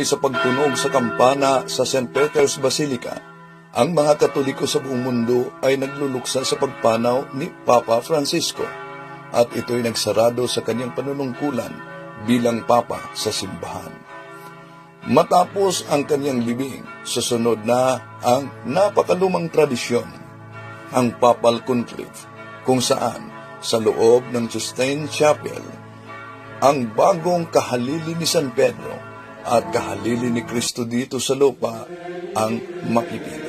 Sa pagtunog sa kampana sa St. Peter's Basilica, ang mga Katoliko sa buong mundo ay nagluluksa sa pagpanaw ni Papa Francisco at ito'y nagsarado sa kanyang panunungkulan bilang Papa sa Simbahan. Matapos ang kanyang libing, susunod na ang napakalumang tradisyon, ang Papal Conclave, kung saan sa loob ng Sistine Chapel, ang bagong kahalili ni San Pedro at kahalili ni Kristo dito sa lupa ang mapipili.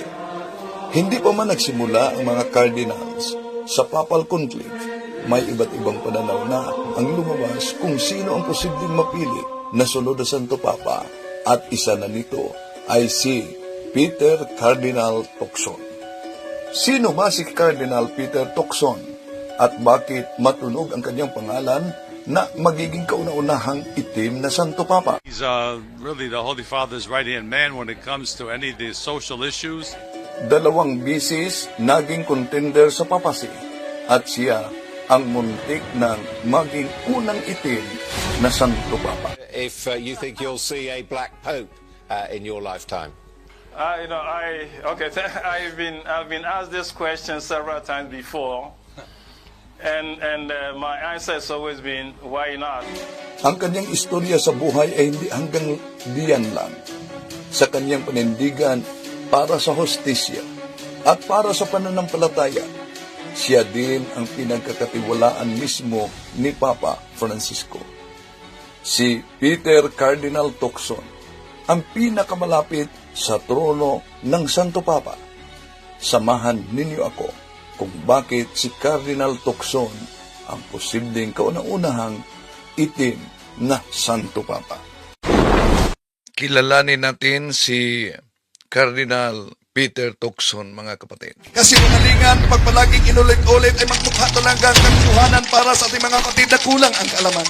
Hindi pa man nagsimula ang mga cardinals sa Papal Conclave, may iba't ibang pananaw na ang lumabas kung sino ang posibleng mapili na sunod na Santo Papa, at isa na nito ay si Peter Cardinal Turkson. Sino ba si Cardinal Peter Turkson at bakit matunog ang kanyang pangalan na magiging kauna-unahang itim na Santo Papa? He's really the Holy Father's right-hand man when it comes to any of the social issues. 2 bisis naging contender sa Papacy at siya ang muntik ng maging unang itim na Santo Papa. If you think you'll see a black pope in your lifetime. I've been asked this question several times before. And my answer has always been, why not? Ang kanyang istorya sa buhay ay hindi hanggang diyan lang. Sa kanyang panindigan para sa hostisya at para sa pananampalataya, siya din ang pinagkakatiwalaan mismo ni Papa Francisco. Si Peter Cardinal Turkson, ang pinakamalapit sa trono ng Santo Papa. Samahan ninyo ako kung bakit si Cardinal Turkson ang posibleng kauna-unahang itim na Santo Papa. Kilalanin natin si Cardinal Peter Turkson, mga kapatid. Kasi umalingan, pag palaging inulit-ulit ay magmukha talaga ang katotohanan para sa ating mga kapatid na kulang ang kaalaman.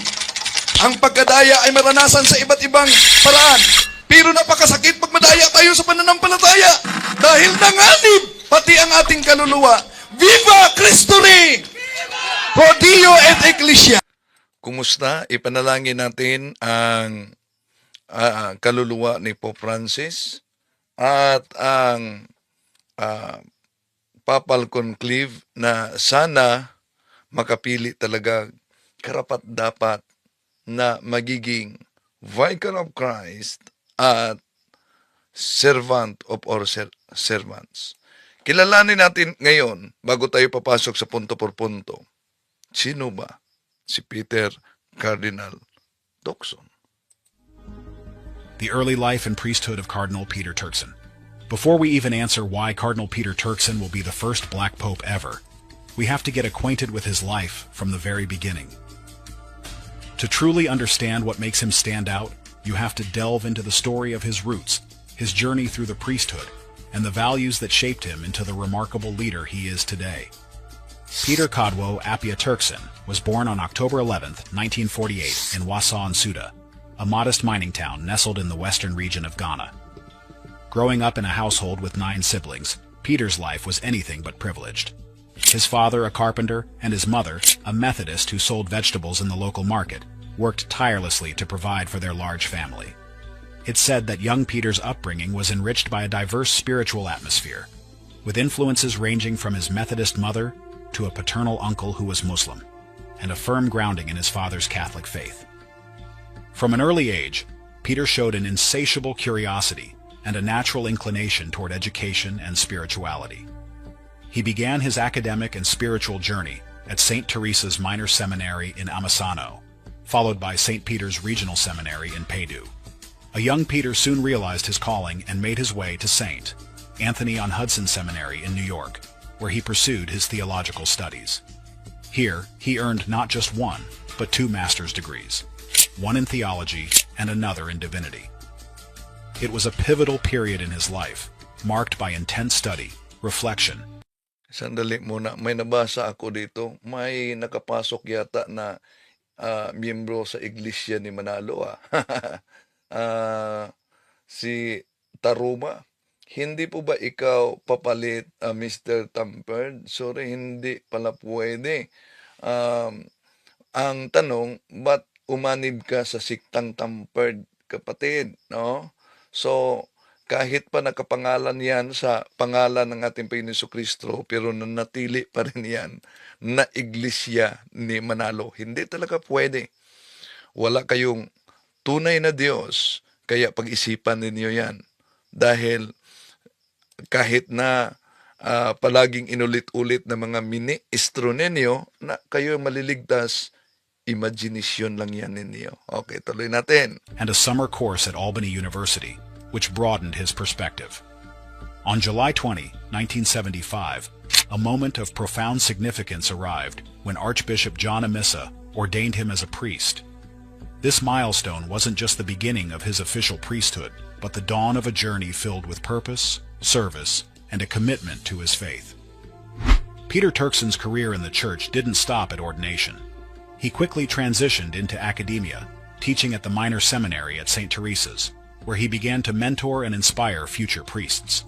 Ang pagkadaya ay maranasan sa iba't ibang paraan. Pero napakasakit pag madaya tayo sa pananampalataya. Dahil nanganib pati ang ating kaluluwa. Viva Cristo Rey! Pro Dio et Ecclesia! Kumusta? Ipanalangin natin ang kaluluwa ni Pope Francis at ang Papal Conclave na sana makapili talaga karapat-dapat na magiging Vicar of Christ at Servant of all servants. Kilalanin natin ngayon, bago tayo papasok sa punto por punto, sino ba si Peter Cardinal Turkson? The early life and priesthood of Cardinal Peter Turkson. Before we even answer why Cardinal Peter Turkson will be the first black pope ever, we have to get acquainted with his life from the very beginning. To truly understand what makes him stand out, you have to delve into the story of his roots, his journey through the priesthood, and the values that shaped him into the remarkable leader he is today. Peter Codwo Apia Turkson was born on October 11, 1948 in Wasan, Suda, a modest mining town nestled in the western region of Ghana. Growing up in a household with 9 siblings, Peter's life was anything but privileged. His father, a carpenter, and his mother, a Methodist who sold vegetables in the local market, worked tirelessly to provide for their large family. It's said that young Peter's upbringing was enriched by a diverse spiritual atmosphere, with influences ranging from his Methodist mother to a paternal uncle who was Muslim, and a firm grounding in his father's Catholic faith. From an early age, Peter showed an insatiable curiosity and a natural inclination toward education and spirituality. He began his academic and spiritual journey at St. Teresa's Minor Seminary in Amasano, followed by St. Peter's Regional Seminary in Paidu. A young Peter soon realized his calling and made his way to St. Anthony-on-Hudson Seminary in New York, where he pursued his theological studies. Here, he earned not just one, but 2 master's degrees, one in theology and another in divinity. It was a pivotal period in his life, marked by intense study, reflection. Sandali muna, may nabasa ako dito. May nakapasok yata na miyembro sa iglesia ni Manalo. Si Taruma. Hindi po ba ikaw papalit, Mr. Tampered? Sorry, hindi pala pwede. Ang tanong, ba't umanib ka sa siktang Tampered kapatid, no? So, kahit pa nakapangalan yan sa pangalan ng ating Panginoon Kristo, pero nanatili pa rin yan na iglesia ni Manalo. Hindi talaga pwede. Wala kayong tunay na Diyos, kaya pag-isipan ninyo yan. Dahil kahit na palaging inulit-ulit na mga ministro ninyo na kayo maliligtas, imagination lang yan ninyo. Okay, tuloy natin. And a summer course at Albany University, which broadened his perspective. On July 20, 1975, a moment of profound significance arrived when Archbishop John Amissa ordained him as a priest. This milestone wasn't just the beginning of his official priesthood, but the dawn of a journey filled with purpose, service, and a commitment to his faith. Peter Turkson's career in the church didn't stop at ordination. He quickly transitioned into academia, teaching at the minor seminary at St. Teresa's, where he began to mentor and inspire future priests.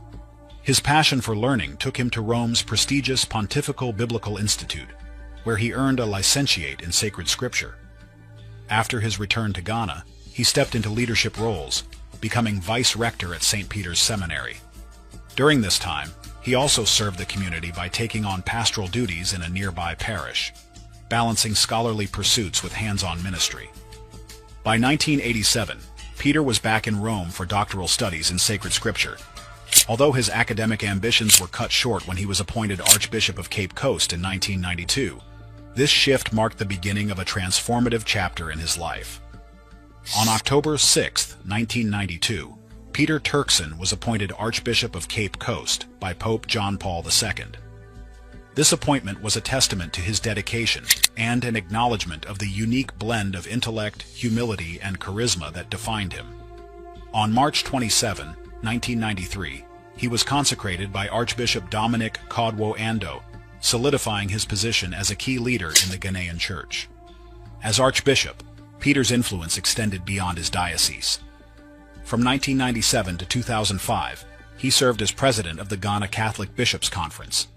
His passion for learning took him to Rome's prestigious Pontifical Biblical Institute, where he earned a licentiate in sacred scripture. After his return to Ghana, he stepped into leadership roles, becoming vice-rector at St. Peter's Seminary. During this time, he also served the community by taking on pastoral duties in a nearby parish, balancing scholarly pursuits with hands-on ministry. By 1987, Peter was back in Rome for doctoral studies in sacred scripture. Although his academic ambitions were cut short when he was appointed Archbishop of Cape Coast in 1992, this shift marked the beginning of a transformative chapter in his life. On October 6, 1992, Peter Turkson was appointed Archbishop of Cape Coast by Pope John Paul II. This appointment was a testament to his dedication and an acknowledgement of the unique blend of intellect, humility, and charisma that defined him. On March 27, 1993, he was consecrated by Archbishop Dominic Kodwo Ando, solidifying his position as a key leader in the Ghanaian Church. As Archbishop, Peter's influence extended beyond his diocese. From 1997 to 2005, he served as president of the Ghana Catholic Bishops' Conference,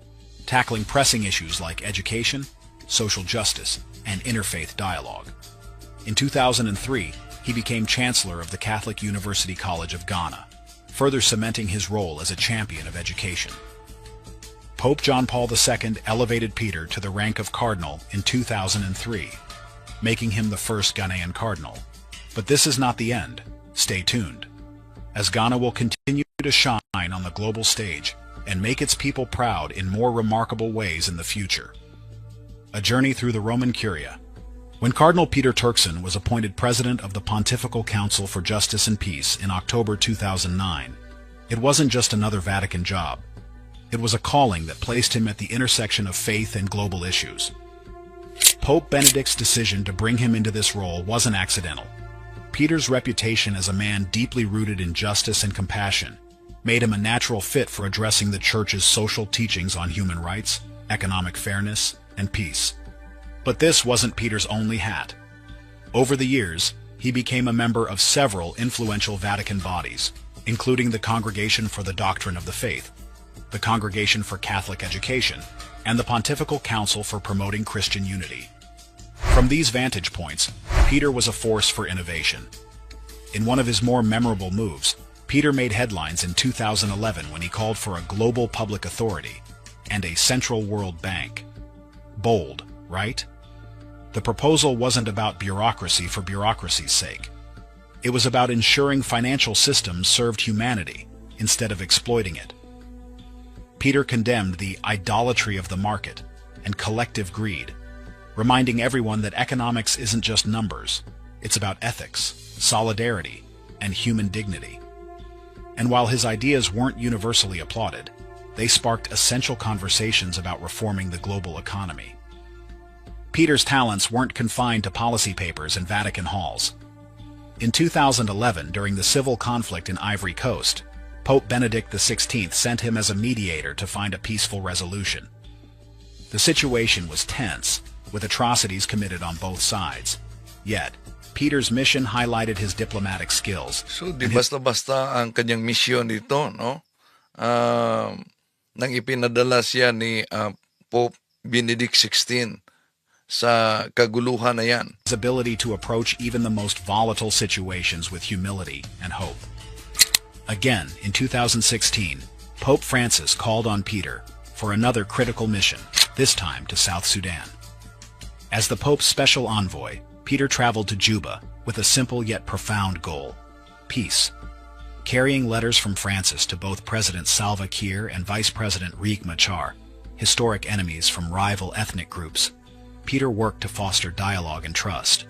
tackling pressing issues like education, social justice, and interfaith dialogue. In 2003, he became Chancellor of the Catholic University College of Ghana, further cementing his role as a champion of education. Pope John Paul II elevated Peter to the rank of cardinal in 2003, making him the first Ghanaian cardinal. But this is not the end. Stay tuned, as Ghana will continue to shine on the global stage and make its people proud in more remarkable ways in the future. A journey through the Roman Curia. When Cardinal Peter Turkson was appointed president of the Pontifical Council for Justice and Peace in October 2009, it wasn't just another Vatican job. It was a calling that placed him at the intersection of faith and global issues. Pope Benedict's decision to bring him into this role wasn't accidental. Peter's reputation as a man deeply rooted in justice and compassion made him a natural fit for addressing the Church's social teachings on human rights, economic fairness, and peace. But this wasn't Peter's only hat. Over the years, he became a member of several influential Vatican bodies, including the Congregation for the Doctrine of the Faith, the Congregation for Catholic Education, and the Pontifical Council for Promoting Christian Unity. From these vantage points, Peter was a force for innovation. In one of his more memorable moves, Peter made headlines in 2011 when he called for a global public authority and a central world bank. Bold, right? The proposal wasn't about bureaucracy for bureaucracy's sake. It was about ensuring financial systems served humanity instead of exploiting it. Peter condemned the idolatry of the market and collective greed, reminding everyone that economics isn't just numbers. It's about ethics, solidarity, and human dignity. And while his ideas weren't universally applauded, they sparked essential conversations about reforming the global economy. Peter's talents weren't confined to policy papers and Vatican halls. In 2011, during the civil conflict in Ivory Coast, Pope Benedict XVI sent him as a mediator to find a peaceful resolution. The situation was tense, with atrocities committed on both sides. Yet, Peter's mission highlighted his diplomatic skills. So, di basta-basta ang kanyang misyon dito, no? Nang ipinadala siya ni Pope Benedict XVI sa kaguluhan na yan. His ability to approach even the most volatile situations with humility and hope. Again, in 2016, Pope Francis called on Peter for another critical mission, this time to South Sudan. As the Pope's special envoy, Peter traveled to Juba with a simple yet profound goal: peace. Carrying letters from Francis to both President Salva Kiir and Vice President Riek Machar, historic enemies from rival ethnic groups, Peter worked to foster dialogue and trust.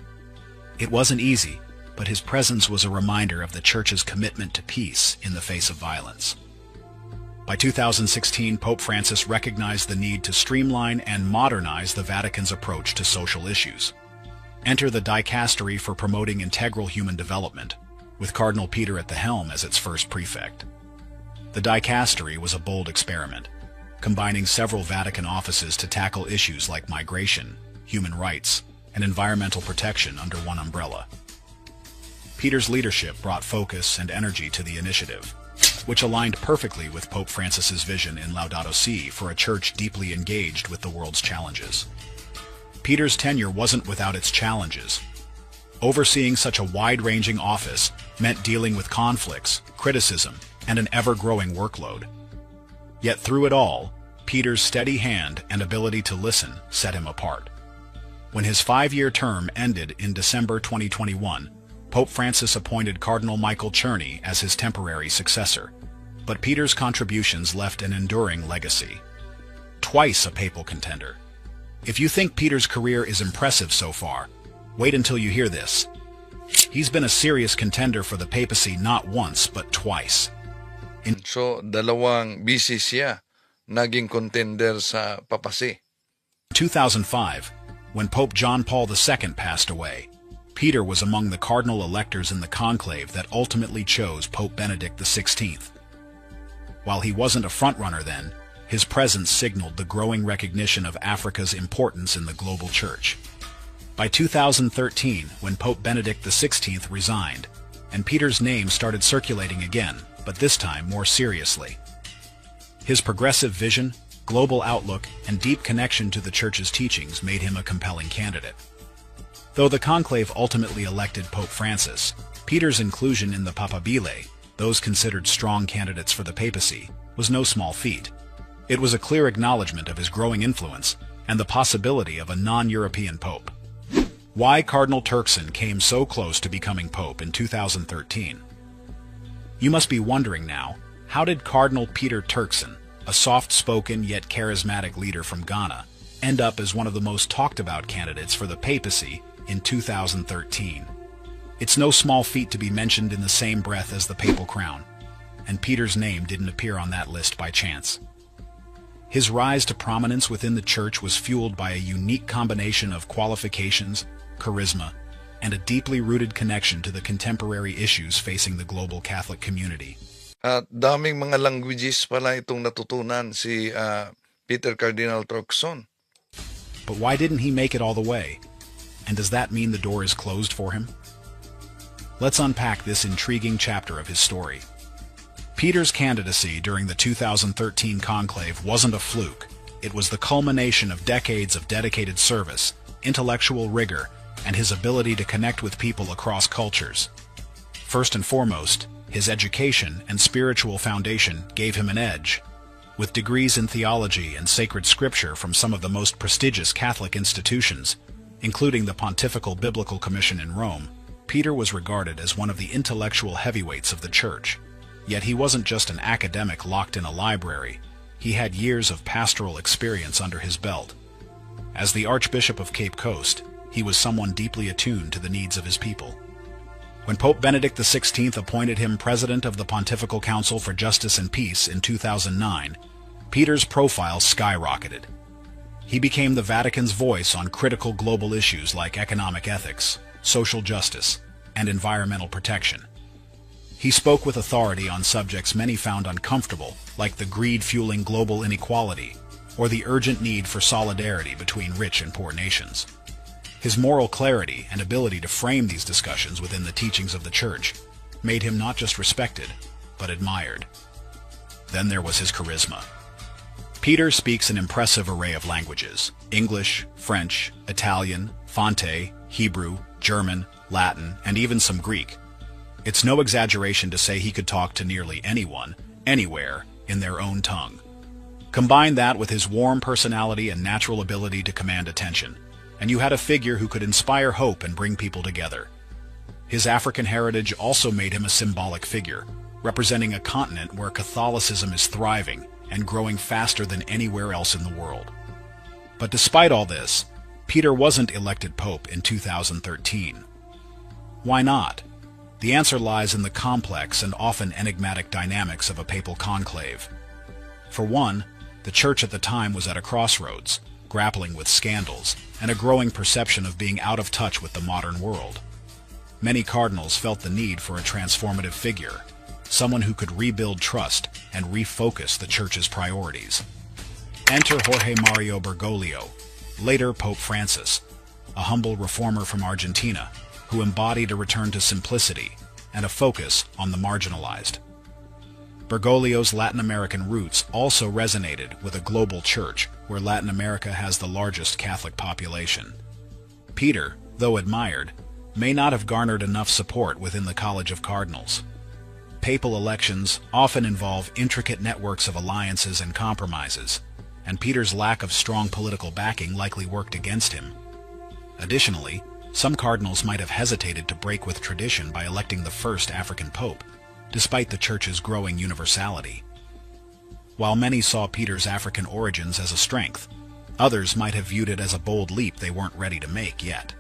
It wasn't easy, but his presence was a reminder of the Church's commitment to peace in the face of violence. By 2016, Pope Francis recognized the need to streamline and modernize the Vatican's approach to social issues. Enter the Dicastery for Promoting Integral Human Development, with Cardinal Peter at the helm as its first prefect. The Dicastery was a bold experiment, combining several Vatican offices to tackle issues like migration, human rights, and environmental protection under one umbrella. Peter's leadership brought focus and energy to the initiative, which aligned perfectly with Pope Francis's vision in Laudato Si for a church deeply engaged with the world's challenges. Peter's tenure wasn't without its challenges. Overseeing such a wide-ranging office meant dealing with conflicts, criticism, and an ever-growing workload. Yet through it all, Peter's steady hand and ability to listen set him apart. When his 5-year term ended in December 2021, Pope Francis appointed Cardinal Michael Czerny as his temporary successor, but Peter's contributions left an enduring legacy. Twice a papal contender. If you think Peter's career is impressive so far, wait until you hear this. He's been a serious contender for the papacy not once but twice. So, dalawang busy siya naging contender sa Papacy. In 2005, when Pope John Paul II passed away, Peter was among the cardinal electors in the conclave that ultimately chose Pope Benedict XVI. While he wasn't a frontrunner then, his presence signaled the growing recognition of Africa's importance in the global church. By 2013, when Pope Benedict XVI resigned, and Peter's name started circulating again, but this time more seriously. His progressive vision, global outlook, and deep connection to the Church's teachings made him a compelling candidate. Though the conclave ultimately elected Pope Francis, Peter's inclusion in the Papabile, those considered strong candidates for the papacy, was no small feat. It was a clear acknowledgement of his growing influence and the possibility of a non-European pope. Why Cardinal Turkson came so close to becoming pope in 2013? You must be wondering now, how did Cardinal Peter Turkson, a soft-spoken yet charismatic leader from Ghana, end up as one of the most talked-about candidates for the papacy in 2013? It's no small feat to be mentioned in the same breath as the papal crown, and Peter's name didn't appear on that list by chance. His rise to prominence within the Church was fueled by a unique combination of qualifications, charisma, and a deeply rooted connection to the contemporary issues facing the global Catholic community. At daming mga languages pala itong natutunan si Peter Cardinal Turkson. But why didn't he make it all the way? And does that mean the door is closed for him? Let's unpack this intriguing chapter of his story. Peter's candidacy during the 2013 conclave wasn't a fluke. It was the culmination of decades of dedicated service, intellectual rigor, and his ability to connect with people across cultures. First and foremost, his education and spiritual foundation gave him an edge. With degrees in theology and sacred scripture from some of the most prestigious Catholic institutions, including the Pontifical Biblical Commission in Rome, Peter was regarded as one of the intellectual heavyweights of the Church. Yet he wasn't just an academic locked in a library. He had years of pastoral experience under his belt. As the Archbishop of Cape Coast, he was someone deeply attuned to the needs of his people. When Pope Benedict XVI appointed him president of the Pontifical Council for Justice and Peace in 2009, Peter's profile skyrocketed. He became the Vatican's voice on critical global issues like economic ethics, social justice, and environmental protection. He spoke with authority on subjects many found uncomfortable, like the greed-fueling global inequality, or the urgent need for solidarity between rich and poor nations. His moral clarity and ability to frame these discussions within the teachings of the Church made him not just respected, but admired. Then there was his charisma. Peter speaks an impressive array of languages: English, French, Italian, Fonte, Hebrew, German, Latin, and even some Greek. It's no exaggeration to say he could talk to nearly anyone, anywhere, in their own tongue. Combine that with his warm personality and natural ability to command attention, and you had a figure who could inspire hope and bring people together. His African heritage also made him a symbolic figure, representing a continent where Catholicism is thriving and growing faster than anywhere else in the world. But despite all this, Peter wasn't elected Pope in 2013. Why not? The answer lies in the complex and often enigmatic dynamics of a papal conclave. For one, the Church at the time was at a crossroads, grappling with scandals and a growing perception of being out of touch with the modern world. Many cardinals felt the need for a transformative figure, someone who could rebuild trust and refocus the Church's priorities. Enter Jorge Mario Bergoglio, later Pope Francis, a humble reformer from Argentina who embodied a return to simplicity and a focus on the marginalized. Bergoglio's Latin American roots also resonated with a global church where Latin America has the largest Catholic population. Peter, though admired, may not have garnered enough support within the College of Cardinals. Papal elections often involve intricate networks of alliances and compromises, and Peter's lack of strong political backing likely worked against him. Additionally, some cardinals might have hesitated to break with tradition by electing the first African pope, despite the Church's growing universality. While many saw Peter's African origins as a strength, others might have viewed it as a bold leap they weren't ready to make yet.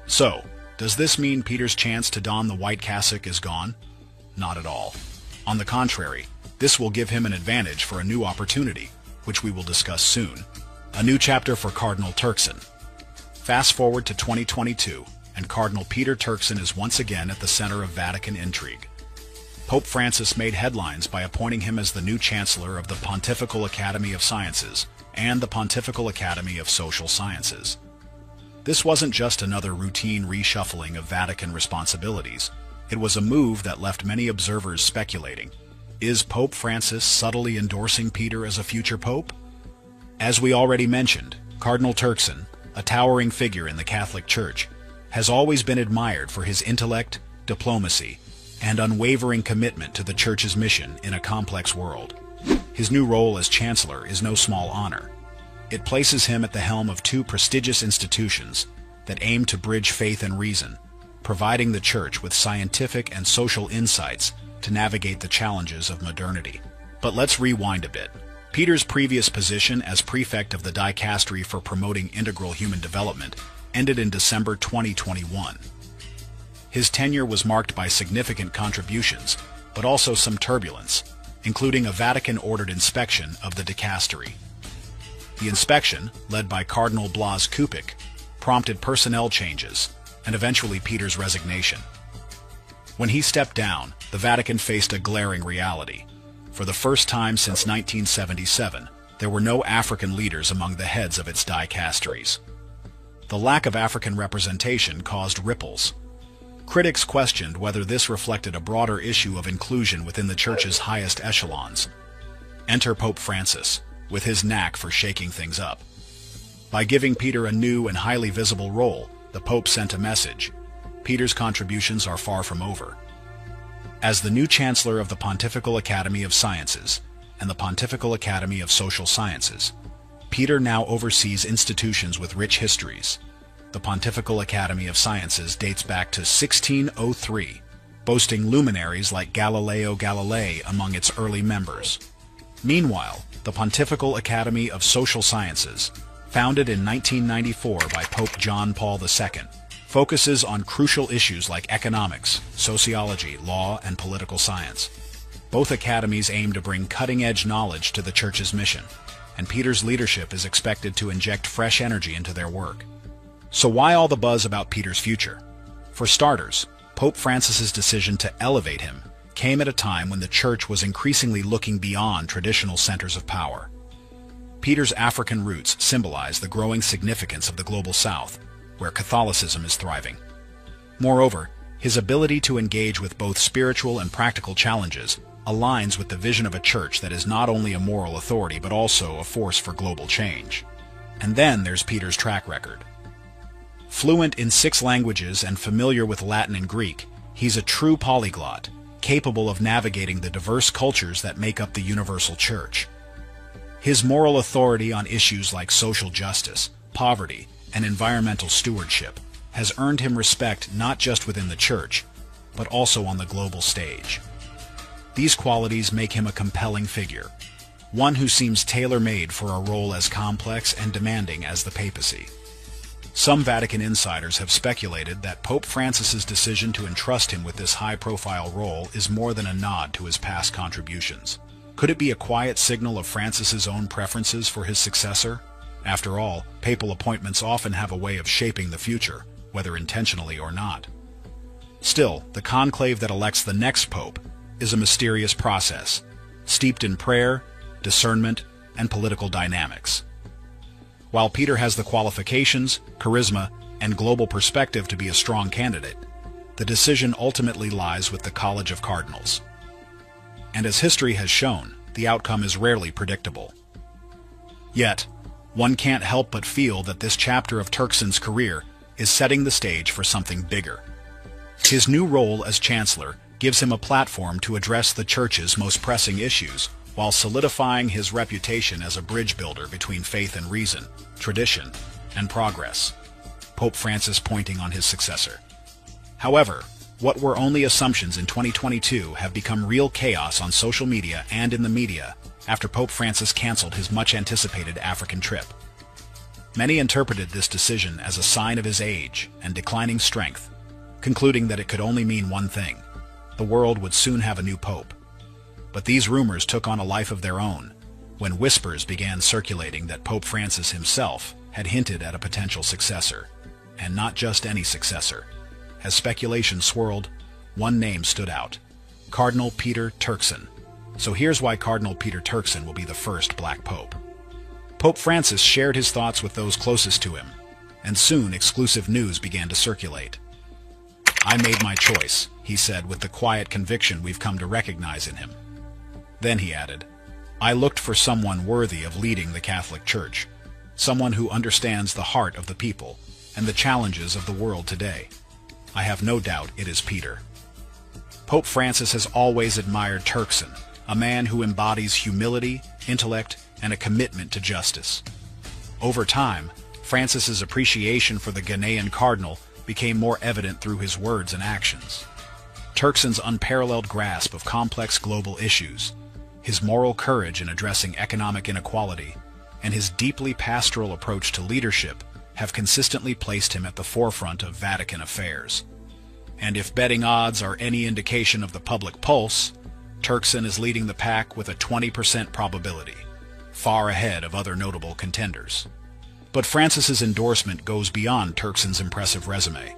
So, does this mean Peter's chance to don the white cassock is gone? Not at all. On the contrary, this will give him an advantage for a new opportunity, which we will discuss soon. A new chapter for Cardinal Turkson. Fast forward to 2022, and Cardinal Peter Turkson is once again at the center of Vatican intrigue. Pope Francis made headlines by appointing him as the new Chancellor of the Pontifical Academy of Sciences and the Pontifical Academy of Social Sciences. This wasn't just another routine reshuffling of Vatican responsibilities. It was a move that left many observers speculating. Is Pope Francis subtly endorsing Peter as a future pope? As we already mentioned, Cardinal Turkson, a towering figure in the Catholic Church, has always been admired for his intellect, diplomacy, and unwavering commitment to the Church's mission in a complex world. His new role as Chancellor is no small honor. It places him at the helm of two prestigious institutions that aim to bridge faith and reason, providing the Church with scientific and social insights to navigate the challenges of modernity. But let's rewind a bit. Peter's previous position as prefect of the dicastery for promoting integral human development ended in December 2021. His tenure was marked by significant contributions, but also some turbulence, including a Vatican-ordered inspection of the dicastery. The inspection, led by Cardinal Blas Kupik, prompted personnel changes and eventually Peter's resignation. When he stepped down, the Vatican faced a glaring reality. For the first time since 1977, there were no African leaders among the heads of its dicasteries. The lack of African representation caused ripples. Critics questioned whether this reflected a broader issue of inclusion within the Church's highest echelons. Enter Pope Francis, with his knack for shaking things up. By giving Peter a new and highly visible role, the Pope sent a message. Peter's contributions are far from over. As the new Chancellor of the Pontifical Academy of Sciences and the Pontifical Academy of Social Sciences, Peter now oversees institutions with rich histories. The Pontifical Academy of Sciences dates back to 1603, boasting luminaries like Galileo Galilei among its early members. Meanwhile, the Pontifical Academy of Social Sciences, founded in 1994 by Pope John Paul II, focuses on crucial issues like economics, sociology, law, and political science. Both academies aim to bring cutting-edge knowledge to the Church's mission, and Peter's leadership is expected to inject fresh energy into their work. So why all the buzz about Peter's future? For starters, Pope Francis's decision to elevate him came at a time when the Church was increasingly looking beyond traditional centers of power. Peter's African roots symbolize the growing significance of the Global South, where Catholicism is thriving. Moreover, his ability to engage with both spiritual and practical challenges aligns with the vision of a church that is not only a moral authority but also a force for global change. And then there's Peter's track record. Fluent in 6 languages and familiar with Latin and Greek, he's a true polyglot, capable of navigating the diverse cultures that make up the universal church. His moral authority on issues like social justice, poverty, and environmental stewardship has earned him respect not just within the church, but also on the global stage. These qualities make him a compelling figure, one who seems tailor-made for a role as complex and demanding as the papacy. Some Vatican insiders have speculated that Pope Francis's decision to entrust him with this high-profile role is more than a nod to his past contributions. Could it be a quiet signal of Francis's own preferences for his successor? After all, papal appointments often have a way of shaping the future, whether intentionally or not. Still, the conclave that elects the next pope is a mysterious process, steeped in prayer, discernment, and political dynamics. While Peter has the qualifications, charisma, and global perspective to be a strong candidate, the decision ultimately lies with the College of Cardinals. And as history has shown, the outcome is rarely predictable. Yet, one can't help but feel that this chapter of Turkson's career is setting the stage for something bigger. His new role as Chancellor gives him a platform to address the Church's most pressing issues, while solidifying his reputation as a bridge builder between faith and reason, tradition, and progress. Pope Francis pointing on his successor. However, what were only assumptions in 2022 have become real chaos on social media and in the media after Pope Francis canceled his much-anticipated African trip. Many interpreted this decision as a sign of his age and declining strength, concluding that it could only mean one thing: the world would soon have a new pope. But these rumors took on a life of their own when whispers began circulating that Pope Francis himself had hinted at a potential successor, and not just any successor. As speculation swirled, one name stood out: Cardinal Peter Turkson. So here's why Cardinal Peter Turkson will be the first black pope. Pope Francis shared his thoughts with those closest to him, and soon exclusive news began to circulate. "I made my choice," he said with the quiet conviction we've come to recognize in him. Then he added, "I looked for someone worthy of leading the Catholic Church, someone who understands the heart of the people and the challenges of the world today. I have no doubt it is Peter." Pope Francis has always admired Turkson, a man who embodies humility, intellect, and a commitment to justice. Over time, Francis's appreciation for the Ghanaian cardinal became more evident through his words and actions. Turkson's unparalleled grasp of complex global issues, his moral courage in addressing economic inequality, and his deeply pastoral approach to leadership have consistently placed him at the forefront of Vatican affairs. And if betting odds are any indication of the public pulse, Turkson is leading the pack with a 20% probability, far ahead of other notable contenders. But Francis's endorsement goes beyond Turkson's impressive resume.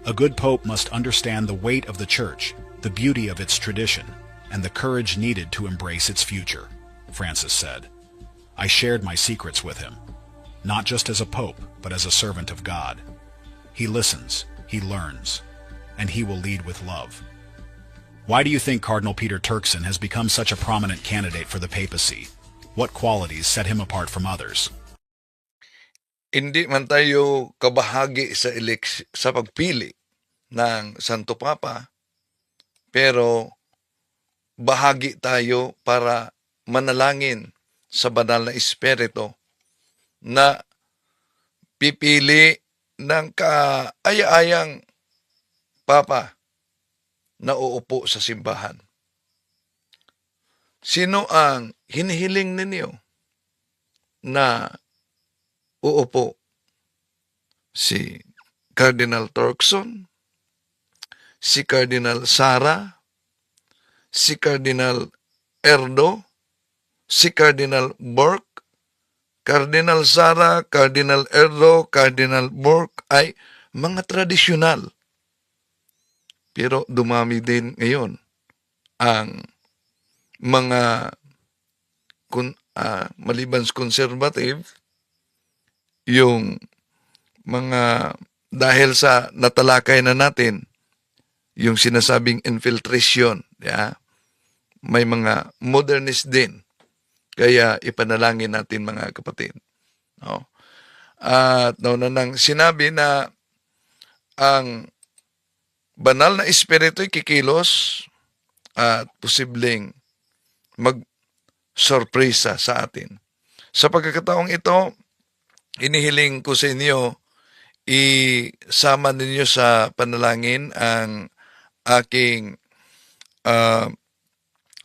A good pope must understand the weight of the Church, the beauty of its tradition, and the courage needed to embrace its future, Francis said. "I shared my secrets with him, not just as a pope, but as a servant of God. He listens, he learns, and he will lead with love." Why do you think Cardinal Peter Turkson has become such a prominent candidate for the papacy? What qualities set him apart from others? Hindi man tayo kabahagi sa pagpili ng Santo Papa, pero bahagi tayo para manalangin sa banal na Espiritu na pipili ng kaaya-ayang Papa na uupo sa simbahan. Sino ang hinihiling ninyo na uupo? Si Cardinal Turkson, si Cardinal Sara, si Cardinal Erdo, si Cardinal Burke. Cardinal Sara, Cardinal Erdo, Cardinal Burke ay mga tradisyonal. Pero dumami din ngayon ang mga maliban sa conservative, yung mga dahil sa natalakay na natin yung sinasabing infiltration, yeah? may mga modernist din. Kaya ipanalangin natin mga kapatid. No? At nauna nang sinabi na ang banal na espiritu'y kikilos at posibleng mag-sorpresa sa atin. Sa pagkakataong ito, inihiling ko sa inyo, isama ninyo sa panalangin ang aking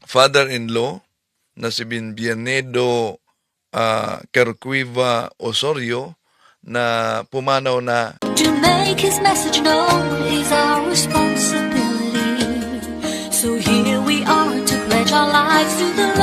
father-in-law na si Bienvenido Kerquiva Osorio na pumanaw na To make his message known is our responsibility. So here we are to pledge our lives to the